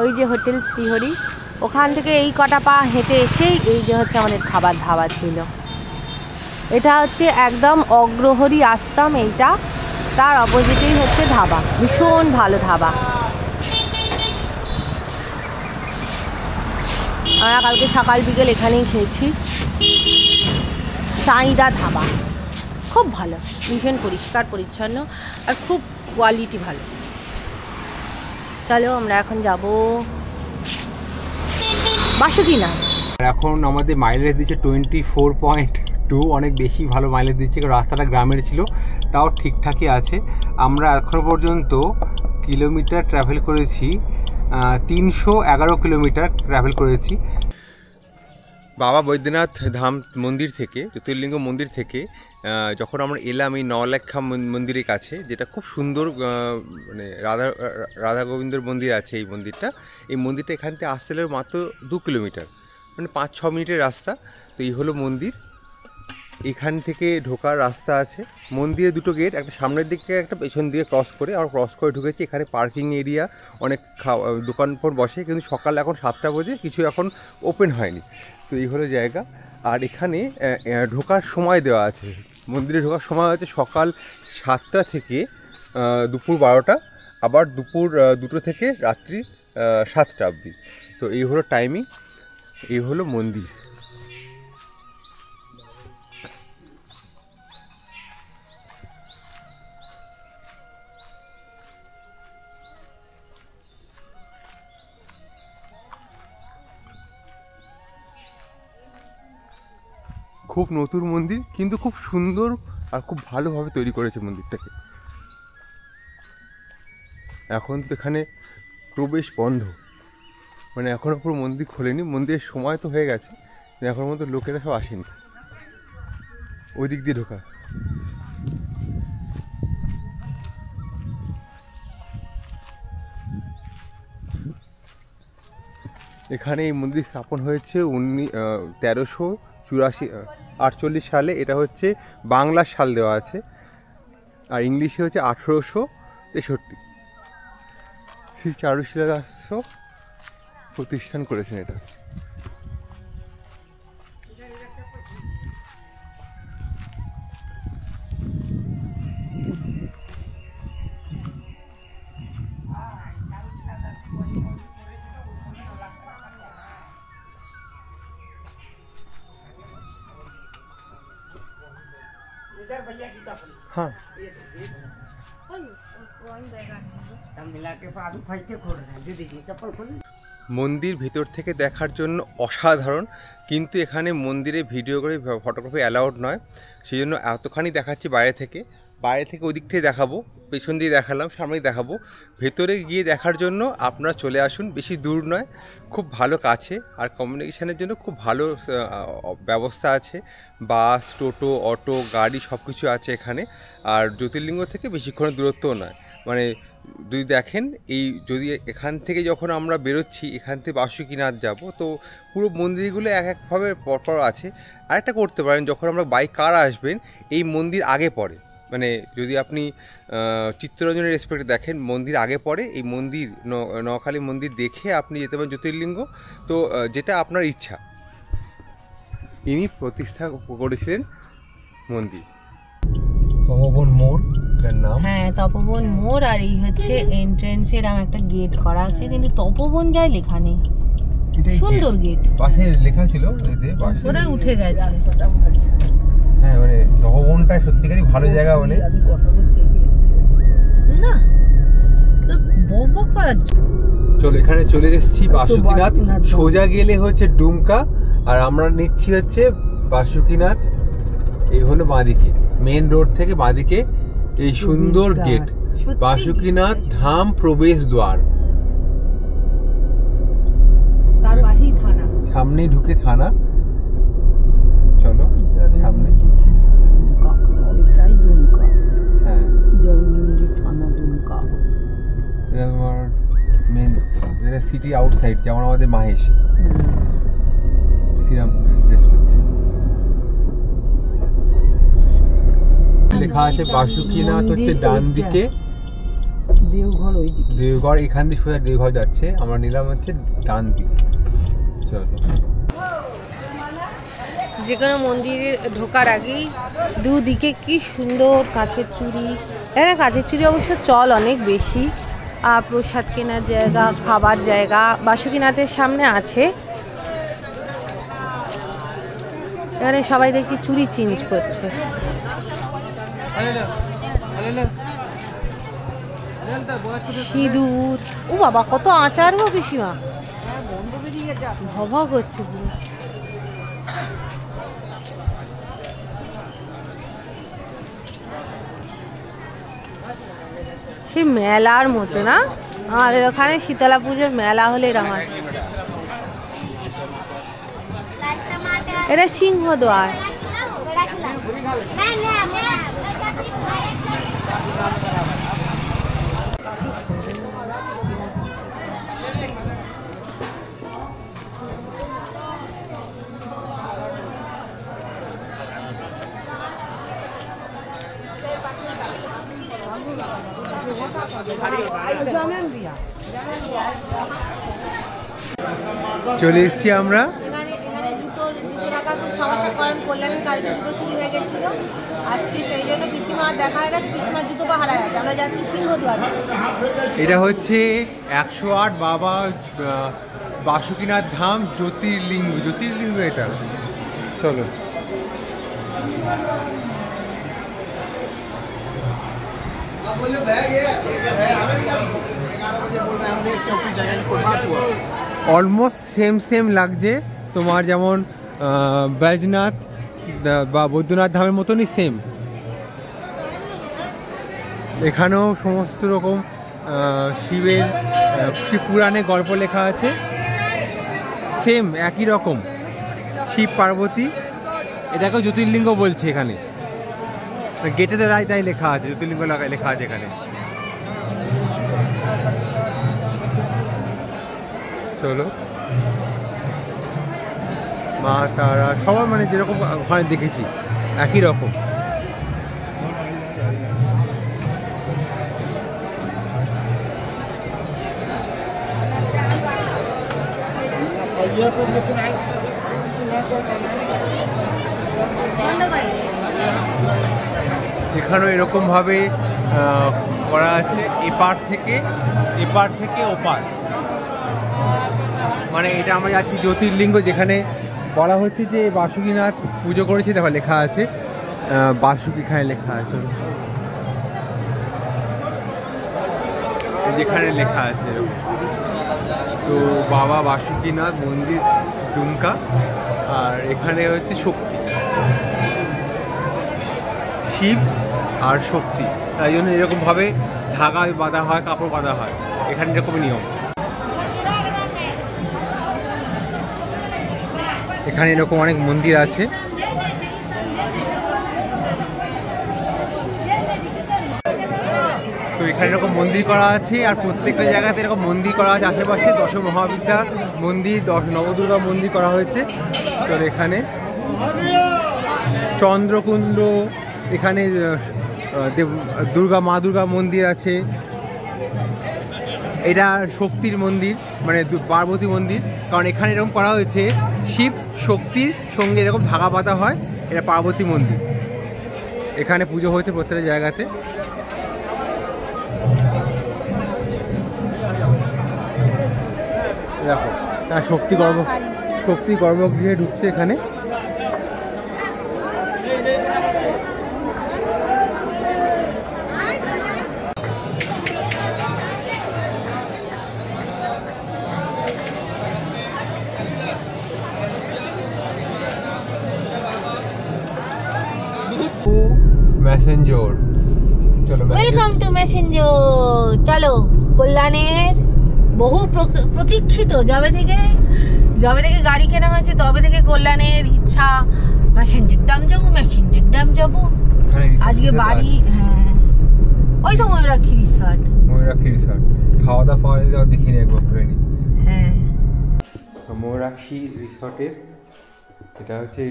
ওই যে হোটেল শ্রীহরি, ওখান থেকে এই কটা পা হেঁটে এসেই এই যে হচ্ছে আমাদের খাবার ধাবা ছিল। এটা হচ্ছে একদম অগ্রহরি আশ্রম, এইটা তার অপোজিটেই হচ্ছে ধাবা, ভীষণ ভালো ধাবা। আমরা কালকে সকাল বিকেল এখানেই খেয়েছি, সাইদা ধাবা, খুব ভালো, ভীষণ পরিষ্কার পরিচ্ছন্ন আর খুব কোয়ালিটি ভালো। চলো আমরা এখন যাব বাসুকিনাথ। এখন আমাদের মাইলেজ দিচ্ছে 24.2, অনেক বেশি ভালো মাইলেজ দিচ্ছে, কারণ রাস্তাটা গ্রামের ছিল, তাও ঠিকঠাকই আছে। আমরা এখনো পর্যন্ত কিলোমিটার ট্রাভেল করেছি 311 কিলোমিটার ট্রাভেল করেছি। বাবা বৈদ্যনাথ ধাম মন্দির থেকে, জ্যোতির্লিঙ্গ মন্দির থেকে যখন আমরা এলাম এই নওলাখা মন্দিরের কাছে, যেটা খুব সুন্দর, মানে রাধা গোবিন্দর মন্দির আছে এই মন্দিরটা। এই মন্দিরটা এখান থেকে আসতে হলে মাত্র 2 কিলোমিটার, মানে 5-6 মিনিটের রাস্তা। তো এই হলো মন্দির। এখান থেকে ঢোকার রাস্তা আছে, মন্দিরে দুটো গেট, একটা সামনের দিকে একটা পেছন দিকে ক্রস করে, আমরা ক্রস করে ঢুকেছি। এখানে পার্কিং এরিয়া, অনেক দোকান বসে, কিন্তু সকাল এখন 7টা বাজে, কিছু এখন ওপেন হয়নি। তো এই হলো জায়গা। আর এখানে ঢোকার সময় দেওয়া আছে, মন্দিরে ঢোকার সময় হচ্ছে সকাল 7টা থেকে দুপুর 12টা, আবার দুপুর 2টো থেকে রাত্রি 7টা অবধি। তো এই হলো টাইমিং, এই হলো মন্দির। খুব নতুন মন্দির, কিন্তু খুব সুন্দর আর খুব ভালোভাবে তৈরি করেছে মন্দিরটাকে। এখন তো এখানে প্রবেশ বন্ধ, মানে এখনও পুরো মন্দির খোলেনি, মন্দিরের সময় তো হয়ে গেছে, এখন মতো লোকেরা সব আসেনি ওই দিক দিয়ে ঢোকা। এখানে এই মন্দির স্থাপন হয়েছে 1348 সালে। এটা হচ্ছে বাংলার সাল দেওয়া আছে, আর ইংলিশে হচ্ছে 1863। শ্রী চারুশীলা দাস প্রতিষ্ঠান করেছেন এটা। हाँ মন্দির ভেতর থেকে দেখার জন্য অসাধারণ, কিন্তু এখানে মন্দিরে ভিডিও করে ফটোগ্রাফি অ্যালাউড নয়, সেই জন্য এতখানি দেখাচ্ছি বাইরে থেকে। ওই দিক থেকে দেখাবো, পেছন দিয়ে দেখালাম, সামনেই দেখাবো। ভেতরে গিয়ে দেখার জন্য আপনারা চলে আসুন, বেশি দূর নয়, খুব ভালো কাছে। আর কমিউনিকেশানের জন্য খুব ভালো ব্যবস্থা আছে, বাস, টোটো, অটো, গাড়ি সব কিছু আছে এখানে। আর জ্যোতির্লিঙ্গ থেকে বেশিক্ষণের দূরত্বও নয়, মানে যদি দেখেন যদি এখান থেকে যখন আমরা বেরোচ্ছি, এখান থেকে বাসুকিনাথ যাব, তো পুরো মন্দিরগুলো এক একভাবে পরপর আছে। আরেকটা করতে পারেন, যখন আমরা বাই কার আসবেন, এই মন্দির আগে পড়ে, মানে যদি আপনি চিত্তরঞ্জনের রেসপেক্টে দেখেন, মন্দির আগে পড়ে। এই মন্দির নোয়াখালী মন্দির দেখে আপনি যেতে পারেন জ্যোতির্লিঙ্গ, তো যেটা আপনার ইচ্ছা। ইনি প্রতিষ্ঠা করেছিলেন মন্দির। তপবন মোড় নাম, হ্যাঁ তপবন মোড়। আর এই হচ্ছে এন্ট্রেন্সের একটা গেট করা আছে, কিন্তু তপবন যায় লেখা নেই। সুন্দর গেট, পাশে লেখা ছিল, কোথায় উঠে গেছে। হ্যাঁ, মানে তপবনটা সত্যিকারই ভালো জায়গা, মানে না বকবক করার। চলো, এখানে চলে এসেছি বাসুকিনাথ। সোজা গেলে হচ্ছে ডুমকা, আর আমরা নিচ্ছি হচ্ছে বাসুকিনাথ। এই হলো বাঁদিকে, মেন রোড থেকে বাঁদিকে এই সুন্দর গেট, বাসুকিনাথ ধাম প্রবেশ দ্বার। তার পাশেই থানা, সামনেই ঢুকে থানা। চলো সামনে, ওইটাই দুমকা। হ্যাঁ, জগন্নাথ থানা দুমকা। এটা তোমার মেন, এটা সিটি আউটসাইড, যেমন আমাদের মাহেশ শ্রীরাম রেসপেক্টে লেখা আছে। বাসুকিনাথ হচ্ছে ডান দিকে, দেওঘর ওইদিকে। দেওঘর এখান দিয়ে সোজা দেওঘর যাচ্ছে, আমরা নিলাম হচ্ছে ডান দিক। চলো, যে কোনো মন্দিরে ঢোকার আগেই দুদিকে কি সুন্দর কাঁচের চুড়ি। এখানে কাঁচের চুড়ি অবশ্য চল অনেক বেশি। আর প্রসাদ কেনার জায়গা, খাবার জায়গা বাসুকিনাথের সামনে আছে। এখানে সবাই দেখছি চুড়ি চেঞ্জ করছে। সিঁদুর, ও বাবা কত আচার গো পিসিমা, ভবা করছে পুরো। সে মেলার মতো না, আমাদের ওখানে শীতলা পুজোর মেলা হলে এরকম। এটা সিংহদ্বার। চলে এসছি আমরা। এখানে জুতো রাখার খুব সমস্যা, কারণ কল্যাণের কালকে জুতো চুরি হয়ে গেছিল। আজকে সেই জন্য পিসিমার দেখা হয়ে গেছে, পিসিমার জুতো পা হারা গেছে। আমরা যাচ্ছি সিংহদ্বার। এটা হচ্ছে 108 বাবা বাসুকিনাথ ধাম জ্যোতির্লিঙ্গ। জ্যোতির্লিঙ্গ এটা। চলো, অলমোস্ট সেম লাগছে তোমার, যেমন বৈজনাথ বা বৈদ্যনাথ ধামের মতনই সেম। এখানেও সমস্ত রকম শিবের শিব পুরাণে গল্প লেখা আছে, সেম একই রকম শিব পার্বতী। এটাকেও জ্যোতির্লিঙ্গ বলছে এখানে, গেটেতে তাই লেখা আছে, জ্যোতির্লিঙ্গ লেখা আছে এখানে। চলো, মা তারা সবার মানে যেরকম ওখানে দেখেছি একই রকম। এখানেও এরকম ভাবে করা আছে, এপার থেকে ওপার। মানে এটা আমরা যাচ্ছি জ্যোতির্লিঙ্গ, যেখানে বলা হচ্ছে যে বাসুকিনাথ পুজো করেছে। দেখো লেখা আছে বাসুকি, এখানে লেখা আছে, যেখানে লেখা আছে। তো বাবা বাসুকিনাথ মন্দির ডুমকা, আর এখানে হচ্ছে শক্তি, শিব আর শক্তি। তাই জন্য এরকমভাবে ধাগা বাঁধা হয়, কাপড় বাঁধা হয় এখানে, এরকমই নিয়ম। এখানে এরকম অনেক মন্দির আছে। তো এখানে এরকম মন্দির করা আছে, আর প্রত্যেকটা জায়গাতে এরকম মন্দির করা আছে। আশেপাশে 10 মহাবিদ্যার মন্দির, 10 নবদুর্গা মন্দির করা হয়েছে। তো এখানে চন্দ্রকুণ্ড, এখানে মা দুর্গা মন্দির আছে। এটা শক্তির মন্দির, মানে পার্বতী মন্দির, কারণ এখানে এরকম করা হয়েছে শিব শক্তির সঙ্গে এরকম ধাগা বাঁধা হয়। এটা পার্বতী মন্দির, এখানে পুজো হয়েছে প্রত্যেকটা জায়গাতে। দেখো শক্তি গর্ভগৃহে ঢুকছে এখানে। মেসেঞ্জর, চলো ওয়েলকাম টু মেসেঞ্জর। চলো, কল্যাণের বহু প্রতীক্ষিত, যবে থেকে গাড়ি কেনা হয়েছে তবে থেকে কল্যাণের ইচ্ছা মেসেঞ্জর ডাম যাবো। আজকে বাড়ি, হ্যাঁ ওই তো ময়ূরাক্ষী রিসর্ট। খাওয়া দাওয়া পাওয়া যায়, দেখিনি একবার ঘুরে নি। হ্যাঁ, ময়ূরাক্ষী রিসর্টের এটা হচ্ছে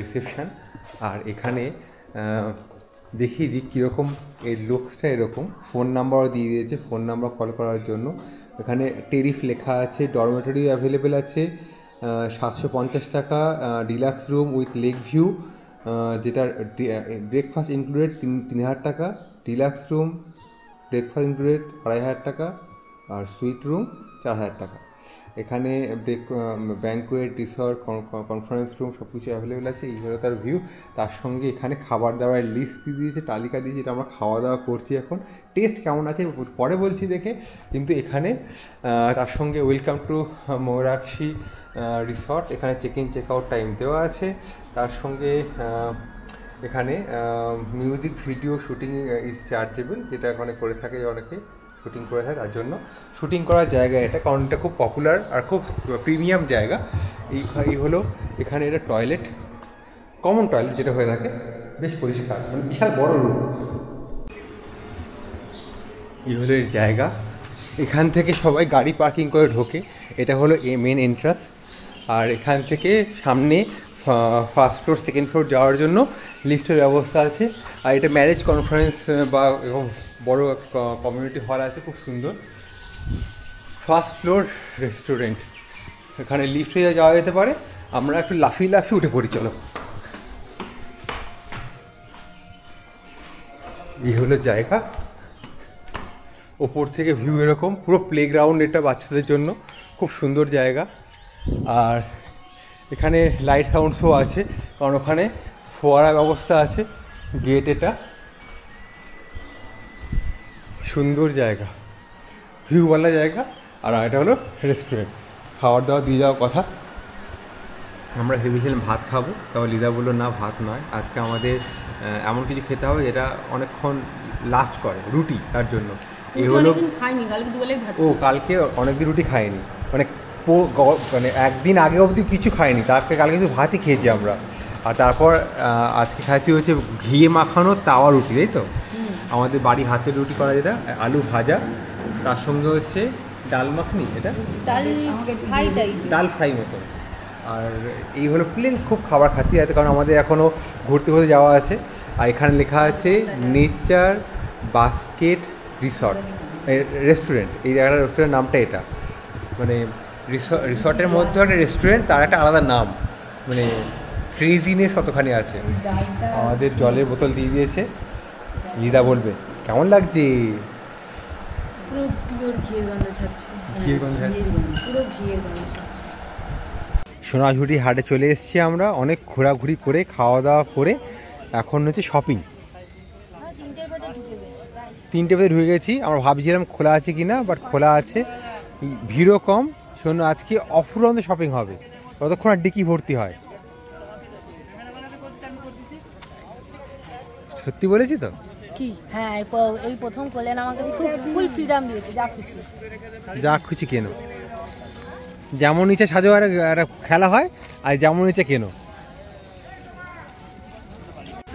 রিসেপশন। আর এখানে দেখিয়ে দিই কীরকম এর লুকসটা। এরকম ফোন নাম্বারও দিয়ে দিয়েছে, ফোন নাম্বার কল করার জন্য। এখানে টেরিফ লেখা আছে, ডরমেটরি অ্যাভেলেবেল আছে 750 টাকা, deluxe room with lake view, যেটা ব্রেকফাস্ট ইনক্লুডেড 3000 টাকা, ডিলাক্স রুম ব্রেকফাস্ট ইনক্লুডেড 2500 টাকা, আর সুইট রুম 4000 টাকা। এখানে ব্যাঙ্কোয়েট, রিসর্ট, কনফারেন্স রুম সব কিছু অ্যাভেলেবেল আছে। এই হলো তার ভিউ। তার সঙ্গে এখানে খাবার দাবার লিস্ট দিয়ে দিয়েছে, তালিকা দিয়েছে, যেটা আমরা খাওয়া দাওয়া করছি এখন। টেস্ট কেমন আছে পরে বলছি দেখে। কিন্তু এখানে তার সঙ্গে ওয়েলকাম টু ময়ূরাক্ষী রিসর্ট, এখানে check in check out time দেওয়া আছে। তার সঙ্গে এখানে music video shooting is chargeable, যেটা এখানে করে থাকে অনেকে শুটিং করে থাকে, তার জন্য শুটিং করার জায়গা এটা, কারণ এটা খুব পপুলার আর খুব প্রিমিয়াম জায়গা। এই হলো এখানে এটা টয়লেট, কমন টয়লেট যেটা হয়ে থাকে, বেশ পরিষ্কার, মানে বিশাল বড় রুম। এই হলো এর জায়গা। এখান থেকে সবাই গাড়ি পার্কিং করে ঢোকে, এটা হলো মেন এন্ট্রান্স। আর এখান থেকে সামনে ফার্স্ট ফ্লোর সেকেন্ড ফ্লোর যাওয়ার জন্য লিফটের ব্যবস্থা আছে। আর এটা ম্যারেজ কনফারেন্স বা এরকম বড় কমিউনিটি হল আছে, খুব সুন্দর। ফার্স্ট ফ্লোর রেস্টুরেন্ট, এখানে লিফটে যাওয়া যেতে পারে। আমরা একটু লাফিয়ে উঠে পড়ি, চলো। এই হলো জায়গা, ওপর থেকে ভিউ এরকম, পুরো প্লেগ্রাউন্ড এটা বাচ্চাদের জন্য, খুব সুন্দর জায়গা। আর এখানে লাইট সাউন্ড শো আছে, কারণ ওখানে ফোয়ারা ব্যবস্থা আছে। গেট এটা, সুন্দর জায়গা, ভিউওয়ালা জায়গা। আর এটা হলো রেস্টুরেন্ট, খাবার দাওয়া দিয়ে যাওয়ার কথা। আমরা ভেবেছিলাম ভাত খাবো, তারপর লিদা বললো না, ভাত নয়, আজকে আমাদের এমন কিছু খেতে হবে যেটা অনেকক্ষণ লাস্ট করে, রুটি। তার জন্য এই হলো, কালকে অনেকদিন রুটি খাইনি, মানে একদিন আগে অবধি কিছু খাইনি, তারপরে কালকে কিছু ভাতই খেয়েছি আমরা। আর তারপর আজকে খাইতে হচ্ছে ঘিয়ে মাখানো তাওয়া রুটি, তাই তো? আমাদের বাড়ি হাতের রুটি করা, যেটা আলু ভাজা, তার সঙ্গে হচ্ছে ডাল মাখনি, এটা ডাল ফ্রাই মতো। আর এই হলো প্লেন, খুব খাবার খাচ্ছি যাতে, কারণ আমাদের এখনও ঘুরতে যাওয়া আছে। আর এখানে লেখা আছে নেচার বাস্কেট রিসর্ট রেস্টুরেন্ট। এই জায়গাটার রেস্টুরেন্ট নামটা এটা, মানে রিসর্টের মধ্যে একটা রেস্টুরেন্ট, তার একটা আলাদা নাম, মানে ক্রেজিনেস কতখানি আছে। আমাদের জলের বোতল দিয়ে দিয়েছে, লিদা বলবে কেমন লাগছে। পুরো পিওর ঘিয়ের গন্ধ ছাড়ছে, ঘিয়ের গন্ধ ছাড়ছে, পুরো ঘিয়ের গন্ধ ছাড়ছে। সোনাঝুরি হাটে চলে এসেছি আমরা, অনেক ঘোরাঘুরি করে খাওয়া দাওয়া করে এখন হচ্ছে শপিং। 3টে বাজে ঢুকে গেছি, আমরা ভাবছিলাম খোলা আছে কি না, বাট খোলা আছে, ভিড়ও কম। শোনো, আজকে অফুরন্ত শপিং হবে, ততক্ষণ আর ডিকি ভর্তি হয়। সত্যি বলেছি তো? কি? হ্যাঁ, এই প্রথম করলেন, আমাকে ফুল ফ্রিডম দিয়েছে, যা খুশি কেনো, যেমন ইচ্ছে সাজো, আর একটা খেলা হয়, আর যেমন ইচ্ছে কেনো।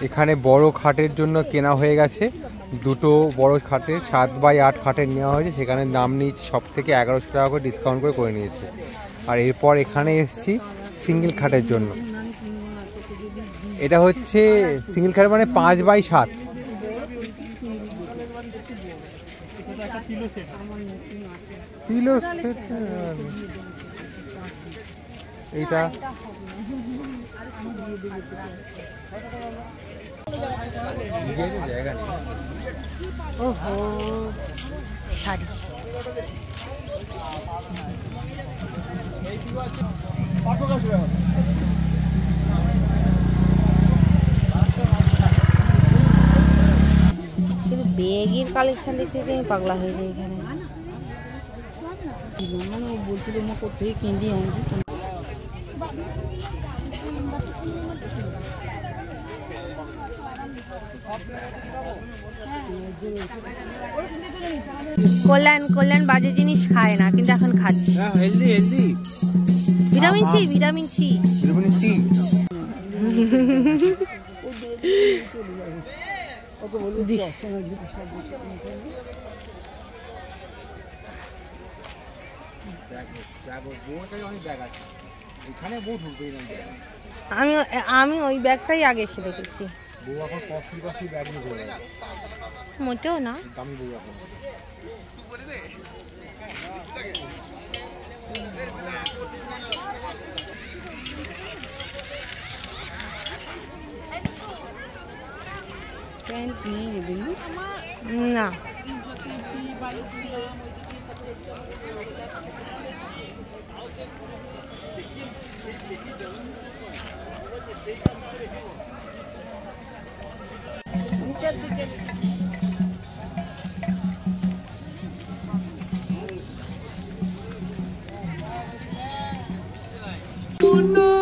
এখানে বড় খাটের জন্য কেনা হয়ে গেছে, দুটো বড় খাটের 7x8 খাটের নেওয়া হয়েছে, সেখানে দাম নিয়েছে সব থেকে 1100 টাকা করে ডিসকাউন্ট করে নিয়েছে। আর এরপর এখানে এসেছি সিঙ্গেল খাটের জন্য। এটা হচ্ছে সিঙ্গেল খাট, মানে 5x7। পিলো সেট এইটা জায়গা নেই। ওহো, শাড়ি শুধু ব্যাগের কালেকশন দেখতে আমি পাগলা হয়ে যাই। এখানে মানে বলছিল না করতে কিনলি আমাকে। কল্যাণ বাজে জিনিস খায় না, কিন্তু এখন খাচ্ছি। Healthy vitamin C. আমি ওই ব্যাগটাই আগে এসে দেখেছি। বউ এখন কফি কফি ব্যাগ নিয়ে চলে যায়। মোটেও না। দামি বউ এখন। প্যান্ট নিয়ে নেবেন না? Oh no!